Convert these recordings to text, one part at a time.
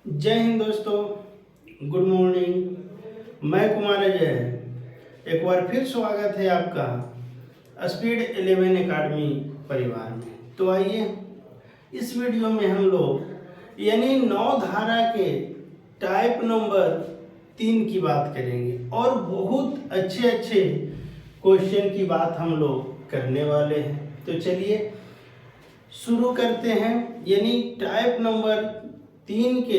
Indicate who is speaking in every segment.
Speaker 1: जय हिंद दोस्तों, good morning. मैं कुमार अजय एक बार फिर स्वागत है आपका स्पीड 11 एकेडमी परिवार में। तो आइए इस वीडियो में हम लोग यानी 9 धारा के टाइप नंबर 3 की बात करेंगे और बहुत अच्छे क्वेश्चन की बात हम लोग करने वाले हैं। तो चलिए शुरू करते हैं। यानी टाइप नंबर 3 के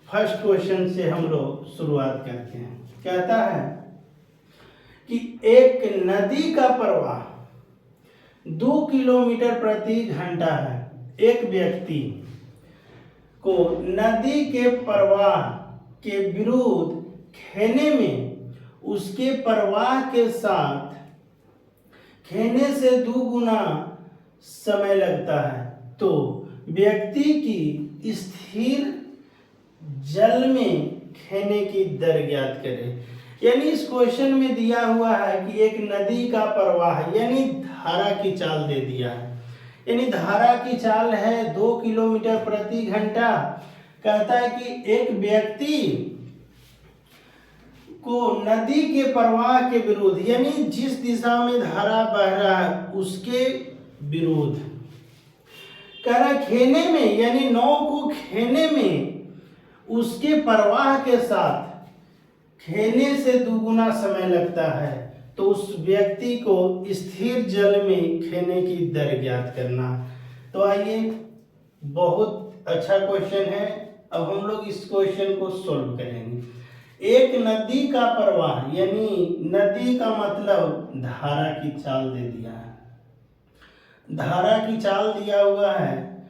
Speaker 1: फर्स्ट क्वेश्चन से हम लोग शुरुआत करते हैं। कहता है कि एक नदी का प्रवाह 2 किलोमीटर प्रति घंटा है। एक व्यक्ति को नदी के प्रवाह के विरुद्ध खेने में उसके प्रवाह के साथ खेने से 2 गुना समय लगता है, तो व्यक्ति की स्थिर जल में खेने की दर ज्ञात करें। यानी इस क्वेश्चन में दिया हुआ है कि एक नदी का प्रवाह यानी धारा की चाल दे दिया है। यानी धारा की चाल है 2 किलोमीटर प्रति घंटा। कहता है कि एक व्यक्ति को नदी के प्रवाह के विरुद्ध यानी जिस दिशा में धारा बह रहा है उसके विरुद्ध कह रहा खेने में यानी नाव को खेने में उसके प्रवाह के साथ खेने से 2 गुना समय लगता है, तो उस व्यक्ति को स्थिर जल में खेने की दर ज्ञात करना। तो आइए, बहुत अच्छा क्वेश्चन है। अब हम लोग इस क्वेश्चन को सॉल्व करेंगे। एक नदी का प्रवाह यानी नदी का मतलब धारा की चाल दे दिया है। धारा की चाल दिया हुआ है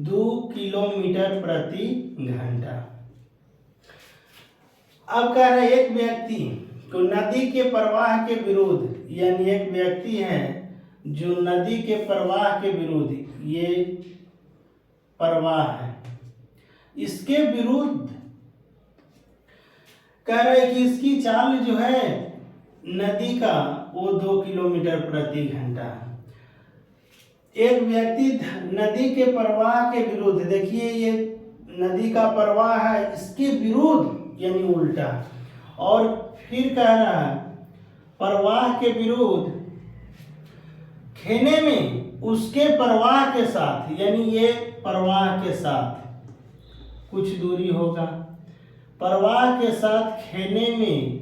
Speaker 1: 2 किलोमीटर प्रति घंटा। अब कह रहे एक व्यक्ति को नदी के प्रवाह के विरुद्ध यानी एक व्यक्ति है जो नदी के प्रवाह के विरुद्ध ये प्रवाह है, इसके विरुद्ध कह रहे कि इसकी चाल जो है नदी का वो 2 किलोमीटर प्रति घंटा है। एक व्यक्ति नदी के प्रवाह के विरुद्ध, देखिए ये नदी का प्रवाह है, इसके विरुद्ध यानी उल्टा, और फिर कह रहा है प्रवाह के विरुद्ध खेने में उसके प्रवाह के साथ यानी ये प्रवाह के साथ कुछ दूरी होगा, प्रवाह के साथ खेने में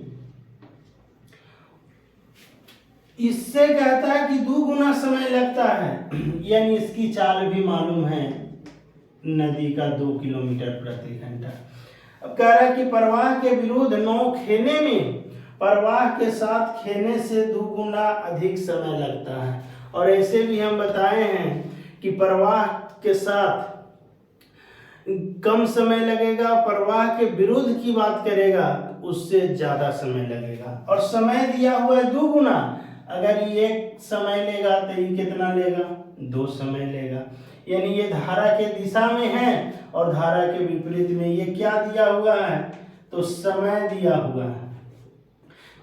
Speaker 1: इससे कहता है कि 2 गुना समय लगता है। यानी इसकी चाल भी मालूम है नदी का 2 किलोमीटर प्रति घंटा। अब कह रहा है कि प्रवाह के विरुद्ध नाव खेने में प्रवाह के साथ खेने से 2 गुना अधिक समय लगता है। और ऐसे भी हम बताए हैं कि प्रवाह के साथ कम समय लगेगा, प्रवाह के विरुद्ध की बात करेगा उससे ज्यादा समय लगेगा। और समय दिया हुआ है 2 गुना। अगर ये समय लेगा तो ये कितना लेगा? 2 समय लेगा। यानी ये धारा के दिशा में है और धारा के विपरीत में ये क्या दिया हुआ है? तो समय दिया हुआ है।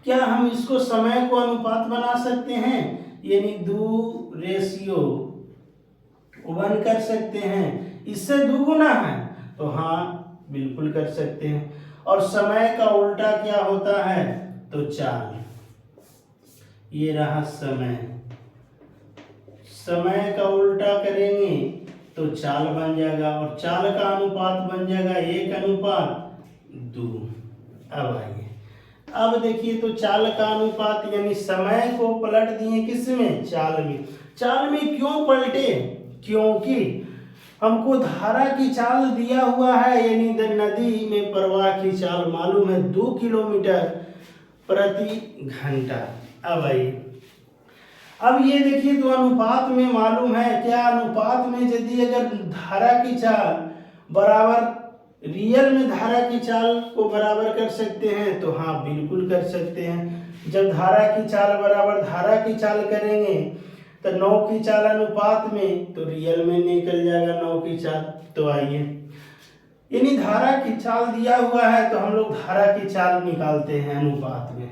Speaker 1: क्या हम इसको समय को अनुपात बना सकते हैं? यानी 2:1 कर सकते हैं। इससे 2 गुना है तो हाँ बिल्कुल कर सकते हैं। और समय का उल्टा क्या होता है? तो चाल। ये रहा समय, समय का उल्टा करेंगे तो चाल बन जाएगा और चाल का अनुपात बन जाएगा 1:2। अब आइए, अब देखिए तो चाल का अनुपात यानी समय को पलट दिए किस में? चाल में। चाल में क्यों पलटे? क्योंकि हमको धारा की चाल दिया हुआ है यानी नदी में प्रवाह की चाल मालूम है 2 किलोमीटर प्रति घंटा। अब आइए, अब ये देखिए तो अनुपात में मालूम है क्या? अनुपात में यदि अगर धारा की चाल बराबर रियल में धारा की चाल को बराबर कर सकते हैं तो हाँ बिल्कुल कर सकते हैं। जब धारा की चाल बराबर धारा की चाल करेंगे तो 9 की चाल अनुपात में तो रियल में निकल जाएगा 9 की चाल। तो आइए, यानी धारा की चाल दिया हुआ है तो हम लोग धारा की चाल निकालते हैं अनुपात में।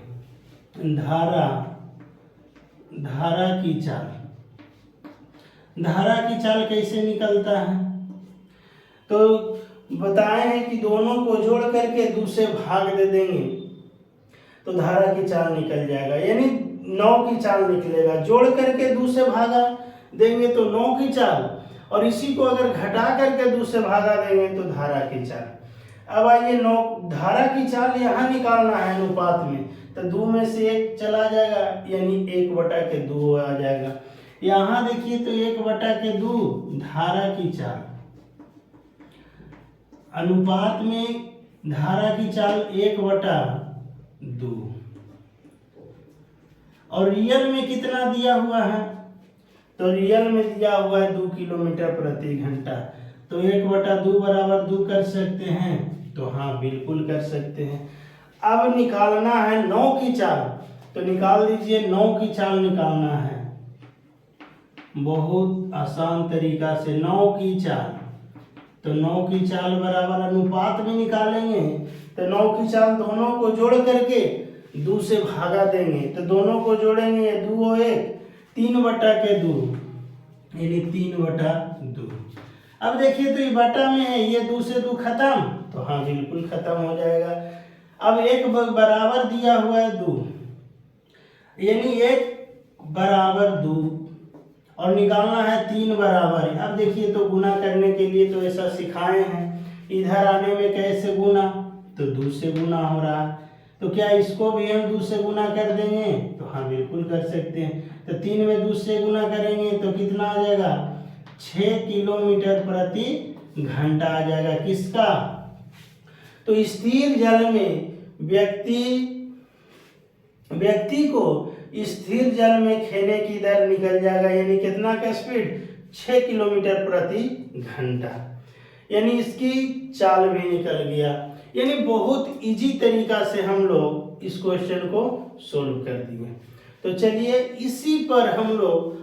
Speaker 1: धारा की चाल, धारा की चाल कैसे निकलता है? तो बताए हैं कि दोनों को जोड़ करके 2 से भाग दे देंगे तो धारा की चाल निकल जाएगा, यानी 9 की चाल निकलेगा। जोड़ करके 2 से भागा देंगे तो 9 की चाल, और इसी को अगर घटा करके 2 से भागा देंगे तो धारा की चाल। अब आइए 9 धारा की चाल यहाँ निकालना है अनुपात में, तो 2 में से 1 चला जाएगा, यानी 1/2 आ जाएगा। यहाँ देखिए तो 1/2 धारा की चाल, अनुपात में धारा की चाल 1/2, और रियल में कितना दिया हुआ है, तो रियल में दिया हुआ है 2 किलोमीटर प्रति घंटा। तो 1/2 बराबर 2 कर सकते हैं, तो हाँ बिल्कुल कर सकते हैं। अब निकालना है 9 की चाल, तो निकाल दीजिए। 9 की चाल निकालना है बहुत आसान तरीका से। 9 की चाल, तो 9 की चाल बराबर अनुपात में निकालेंगे, तो 9 की चाल दोनों को जोड़ करके 2 से भागा देंगे, तो दोनों को जोड़ेंगे 2 और 1 3/2, यानी 3/2। अब देखिए तो ये बटा में है, ये 2 से 2 खत्म, तो हाँ बिल्कुल खत्म हो जाएगा। अब 1 बराबर दिया हुआ है 2, यानी 1/2, और निकालना है 3 बराबर। अब देखिए तो गुना करने के लिए तो ऐसा सिखाए हैं, इधर आने में कैसे गुना, तो 2 से गुना हो रहा है, तो क्या इसको भी हम 2 से गुना कर देंगे, तो हाँ बिल्कुल कर सकते हैं। तो 3 में 2 से गुना करेंगे तो कितना आ जाएगा, 6 किलोमीटर प्रति घंटा आ जाएगा। किसका, तो स्थिर जल में व्यक्ति को स्थिर जल में खेने की दर निकल जाएगा, यानी कितना का स्पीड, 6 किलोमीटर प्रति घंटा, यानी इसकी चाल भी निकल गया। यानी बहुत इजी तरीका से हम लोग इस क्वेश्चन को सोल्व कर दिए। तो चलिए इसी पर हम लोग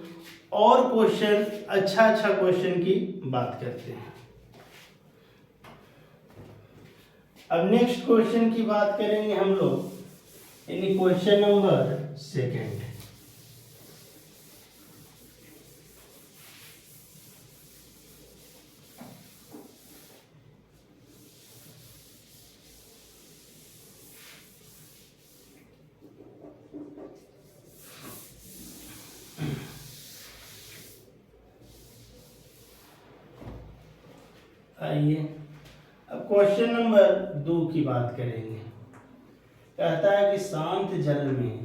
Speaker 1: और क्वेश्चन, अच्छा क्वेश्चन की बात करते हैं। अब नेक्स्ट क्वेश्चन की बात करेंगे हम लोग, यानी क्वेश्चन नंबर 2। आइए अब क्वेश्चन नंबर 2 की बात करेंगे। कहता है कि शांत जल में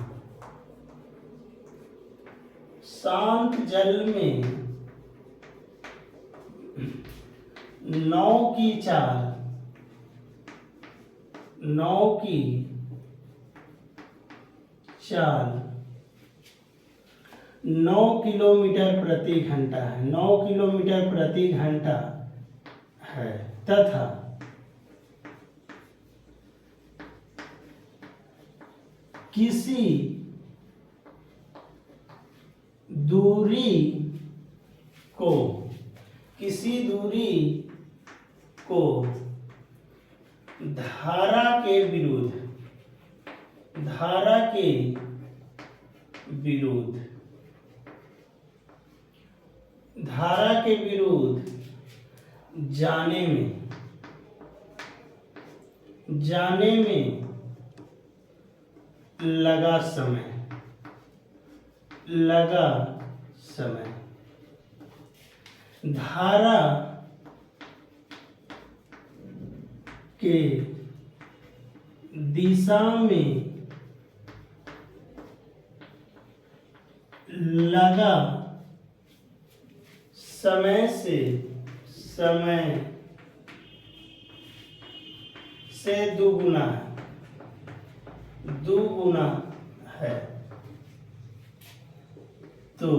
Speaker 1: 9 की चाल 9 किलोमीटर प्रति घंटा है, 9 किलोमीटर प्रति घंटा है, तथा किसी दूरी को धारा के विरुद्ध जाने में लगा समय धारा के दिशा में लगा समय से दुगुना है। तो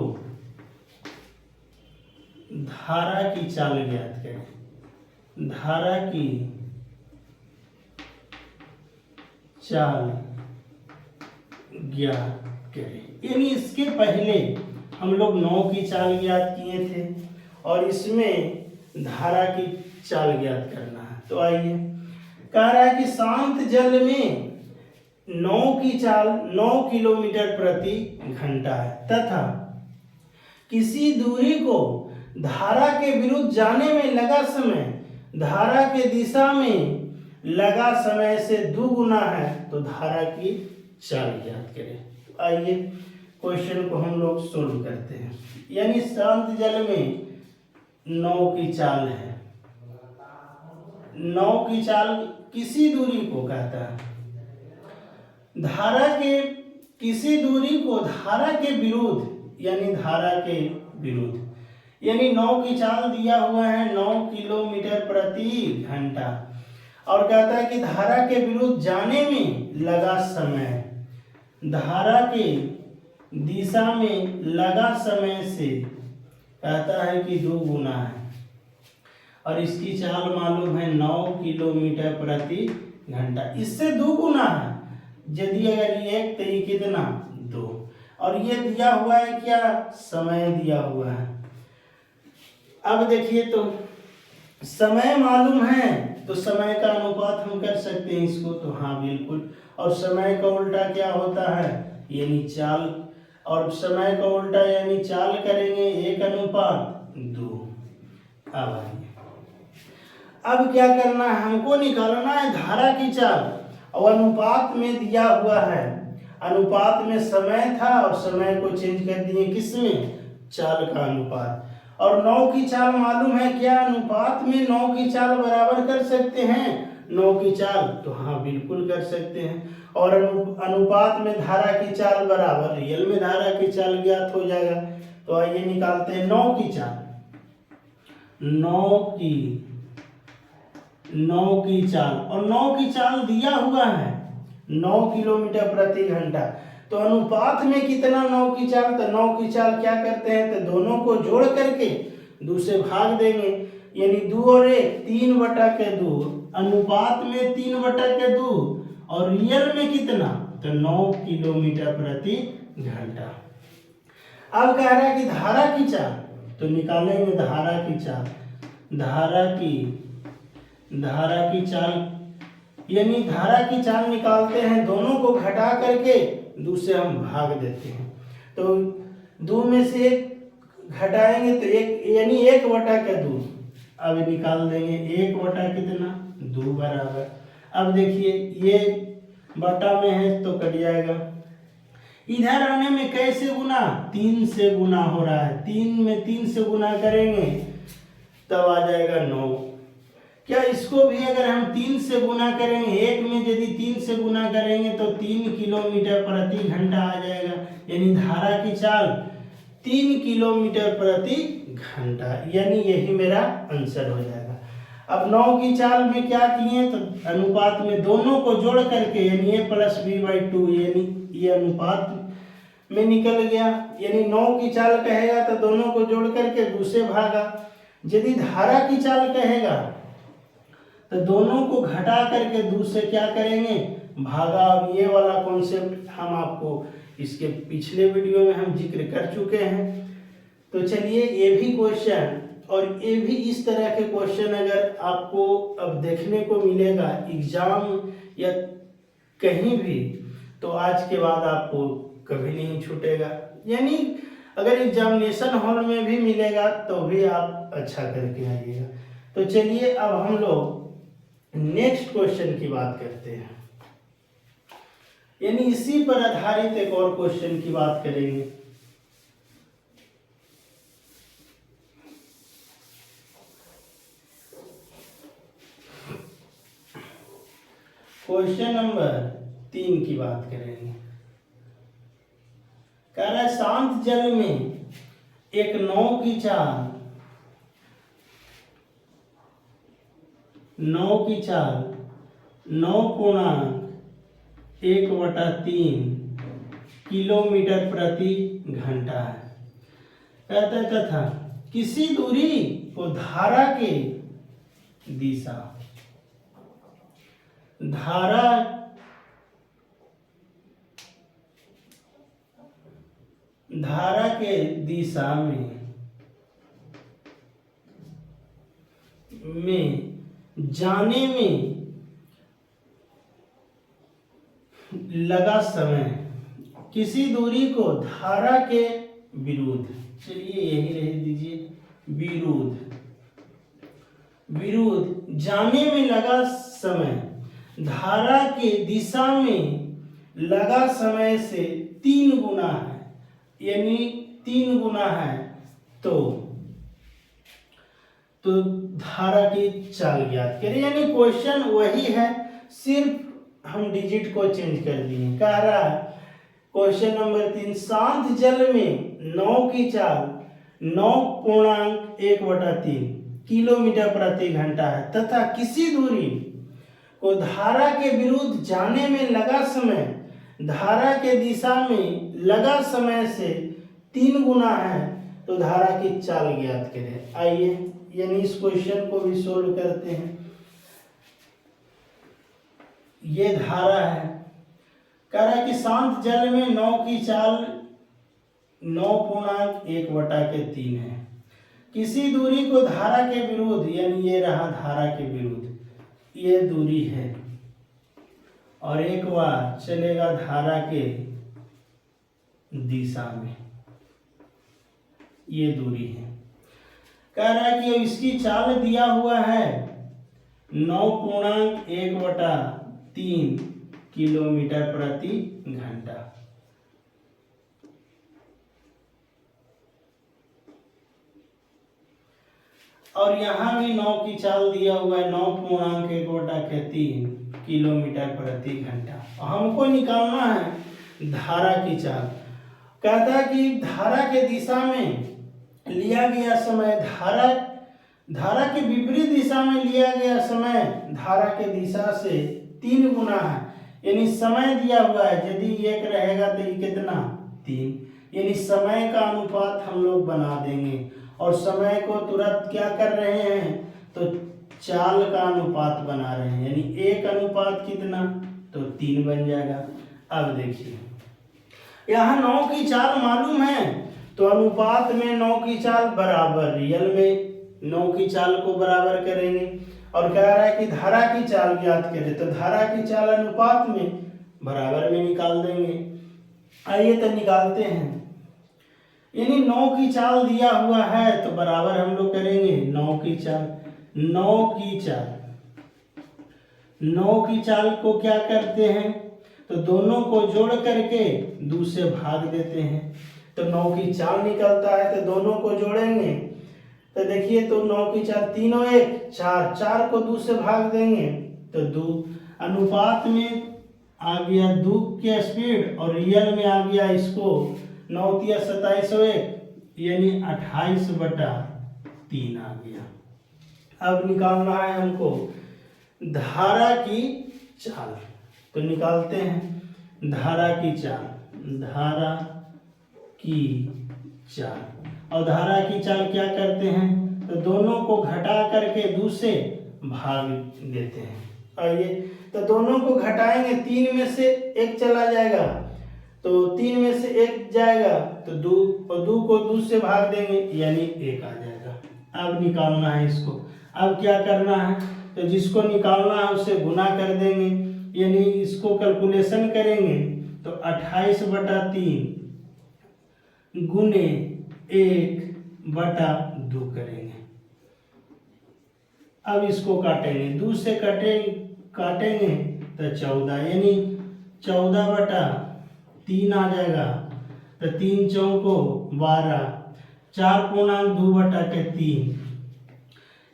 Speaker 1: धारा की चाल ज्ञात करें। धारा की चाल ज्ञात करें, यानी इसके पहले हम लोग 9 की चाल ज्ञात किए थे और इसमें धारा की चाल ज्ञात करना है। तो आइए, कह रहा है कि शांत जल में 9 की चाल 9 किलोमीटर प्रति घंटा है, तथा किसी दूरी को धारा के विरुद्ध जाने में लगा समय धारा के दिशा में लगा समय से दुगुना है तो धारा की चाल ज्ञात करें। आइए क्वेश्चन को हम लोग सोल्व करते हैं। यानी शांत जल में नाव की चाल है। नाव की चाल किसी दूरी को कहता है। धारा के किसी दूरी को धारा के विरुद्ध, यानी धारा के विरुद्ध, यानी नाव की चाल दिया हुआ है 9 किलोमीटर प्रति घंटा और कहता है कि धारा के विरुद्ध जाने में लगा समय, धारा के दिशा में लगा समय से कहता है कि 2 गुना है और इसकी चाल मालूम है 9 किलोमीटर प्रति घंटा। इससे 2 गुना है। यदि अगर ये 1 तो ये कितना 2 और ये दिया हुआ है क्या, समय दिया हुआ है। अब देखिए तो समय मालूम है तो समय का अनुपात हम कर सकते हैं इसको, तो हाँ बिल्कुल। और समय का उल्टा क्या होता है, यानी चाल, और समय का उल्टा यानी चाल करेंगे 1:2। अब आइए, अब क्या करना है, हमको निकालना है धारा की चाल और अनुपात में दिया हुआ है। अनुपात में समय था और समय को चेंज कर दिए किसमें, चाल का अनुपात। और 9 की चाल मालूम है क्या, अनुपात में 9 की चाल बराबर कर सकते हैं 9 की चाल, तो हाँ बिल्कुल कर सकते हैं। और अनुपात में धारा की चाल बराबर रियल में धारा की चाल ज्ञात हो जाएगा। तो आइए निकालते हैं 9 की चाल। 9 की चाल, और 9 की चाल दिया हुआ है 9 किलोमीटर प्रति घंटा। तो अनुपात में कितना 9 की चाल, तो 9 की चाल क्या करते हैं, तो दोनों को जोड़ करके 2 से भाग देंगे, यानी 2 और 1 3/2। अनुपात में 3/2 और रियल में कितना, तो 9 किलोमीटर प्रति घंटा। अब कह रहा है कि धारा की चाल, तो निकालेंगे धारा की चाल। धारा की चाल यानी धारा की चाल निकालते हैं, दोनों को घटा करके 2 से हम भाग देते हैं। तो 2 में से 1 घटाएंगे तो 1, यानी 1/2। अब निकाल देंगे 1/2 बराबर। अब देखिए ये बटा में है तो कट जाएगा। इधर आने में कैसे गुना, 3 से गुना हो रहा है। 3 में 3 से गुना करेंगे तब आ जाएगा 9। क्या इसको भी अगर हम 3 से गुना करेंगे, 1 में यदि 3 से गुना करेंगे तो 3 किलोमीटर प्रति घंटा आ जाएगा। यानी धारा की चाल 3 किलोमीटर प्रति घंटा, यानी यही मेरा आंसर हो जाएगा। अब 9 की चाल में क्या किए, तो अनुपात में दोनों को जोड़ करके, यानी a + b/2, यानी ये अनुपात में निकल गया। यानी 9 की चाल कहेगा तो दोनों को जोड़ करके 2 से भागा। यदि धारा की चाल कहेगा तो दोनों को घटा करके 2 से क्या करेंगे, भागा। अब ये वाला कॉन्सेप्ट हम आपको इसके पिछले वीडियो में हम जिक्र कर चुके हैं। तो चलिए ये भी क्वेश्चन और ये भी इस तरह के क्वेश्चन अगर आपको अब देखने को मिलेगा एग्जाम या कहीं भी, तो आज के बाद आपको कभी नहीं छूटेगा। यानी अगर एग्जामिनेशन हॉल में भी मिलेगा तो भी आप अच्छा करके आइएगा। तो चलिए अब हम लोग नेक्स्ट क्वेश्चन की बात करते हैं, यानी इसी पर आधारित एक और क्वेश्चन की बात करेंगे। क्वेश्चन नंबर 3 की बात करेंगे। कह रहा है शांत जल में एक नाव की चाल 9.1/3 किलोमीटर प्रति घंटा है। कहता तथा किसी दूरी को धारा के दिशा, धारा के दिशा में जाने में लगा समय, किसी दूरी को धारा के विरुद्ध, चलिए यही रह दीजिए, विरुद्ध जाने में लगा समय धारा के दिशा में लगा समय से 3 गुना है, यानी 3 गुना है तो धारा की चाल ज्ञात करें। यानी क्वेश्चन वही है, सिर्फ हम डिजिट को चेंज कर दिए। कह रहा है क्वेश्चन नंबर 3, शांत जल में नाव की चाल 9.1/3 किलोमीटर प्रति घंटा है तथा किसी दूरी को धारा के विरुद्ध जाने में लगा समय धारा के दिशा में लगा समय से 3 गुना है तो धारा की चाल ज्ञात करें। आइए यानी इस क्वेश्चन को भी सोल्व करते हैं। ये धारा है, कह रहा है कि शांत जल में नाव की चाल 9.1/3 है। किसी दूरी को धारा के विरुद्ध, यानी ये रहा धारा के विरुद्ध, ये दूरी है और एक बार चलेगा धारा के दिशा में, ये दूरी है। कह रहा है कि इसकी चाल दिया हुआ है 9.1/3 किलोमीटर प्रति घंटा। और यहाँ भी 9 की चाल दिया हुआ है 9.1/3 किलोमीटर प्रति घंटा। हमको निकालना है धारा की चाल। कहता है कि धारा के दिशा में लिया गया समय धारा के विपरीत दिशा में लिया गया समय धारा के दिशा से 3 गुना है। यानी समय दिया हुआ है, यदि 1 रहेगा तो ये कितना 3, यानी समय का अनुपात हम लोग बना देंगे और समय को तुरंत क्या कर रहे हैं तो चाल का अनुपात बना रहे हैं, यानी 1 अनुपात कितना तो 3 बन जाएगा। अब देखिए यहाँ 9 की चाल मालूम है तो अनुपात में 9 की चाल बराबर, रियल में 9 की चाल को बराबर करेंगे और कह रहा है कि धारा की चाल ज्ञात करें तो धारा की चाल अनुपात में बराबर में निकाल देंगे। आइए तो निकालते हैं। यानी 9 की चाल दिया हुआ है तो बराबर हम लोग करेंगे 9 की चाल। 9 की चाल को क्या करते हैं तो दोनों को जोड़ करके 2 से भाग देते हैं तो 9 की चाल निकलता है। तो दोनों को जोड़ेंगे तो देखिए तो 9 की चाल 3 और 1 4, 4 को 2 से भाग देंगे तो 2 अनुपात में आ गया 2 की स्पीड और रियल में आ गया इसको 9 × 27 और 1 यानी 28/3 आ गया। अब निकालना है हमको धारा की चाल, तो निकालते हैं धारा की चाल। धारा की चाल और धारा की चाल क्या करते हैं तो दोनों को घटा करके 2 से भाग देते हैं। आइए तो दोनों को घटाएंगे, 3 में से 1 चला जाएगा तो 3 में से 1 जाएगा तो 2 और 2 को 2 से भाग देंगे यानी 1 आ जाएगा। अब निकालना है इसको। अब क्या करना है तो जिसको निकालना है उसे गुना कर देंगे, यानी इसको कैलकुलेशन करेंगे तो 28/3 गुने 1/2 करेंगे। अब इसको काटेंगे, 2 से काटेंगे तो 14 यानी 14/3 आ जाएगा तो 3 चौको 12, 4.2/3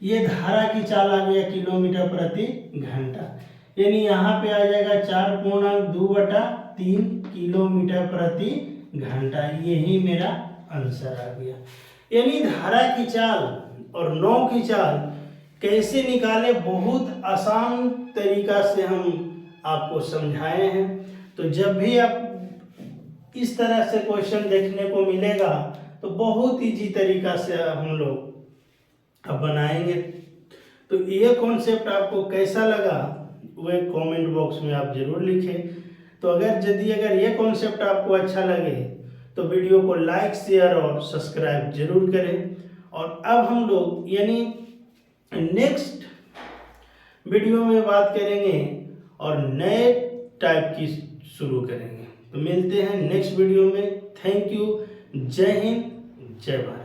Speaker 1: ये धारा की चाल आ गया किलोमीटर प्रति घंटा। यानी यहाँ पे आ जाएगा 4.2/3 किलोमीटर प्रति घंटा। यही मेरा आंसर आ गया। यानी धारा की चाल और 9 की चाल कैसे निकाले बहुत आसान तरीका से हम आपको समझाए हैं। तो जब भी आप इस तरह से क्वेश्चन देखने को मिलेगा तो बहुत इजी तरीका से हम लोग अब बनाएंगे। तो ये कॉन्सेप्ट आपको कैसा लगा वो कमेंट बॉक्स में आप जरूर लिखें। तो अगर ये कॉन्सेप्ट आपको अच्छा लगे तो वीडियो को लाइक शेयर और सब्सक्राइब जरूर करें। और अब हम लोग यानी नेक्स्ट वीडियो में बात करेंगे और नए टाइप की शुरू करेंगे। तो मिलते हैं नेक्स्ट वीडियो में। Thank you. जय हिंद, जय भारत।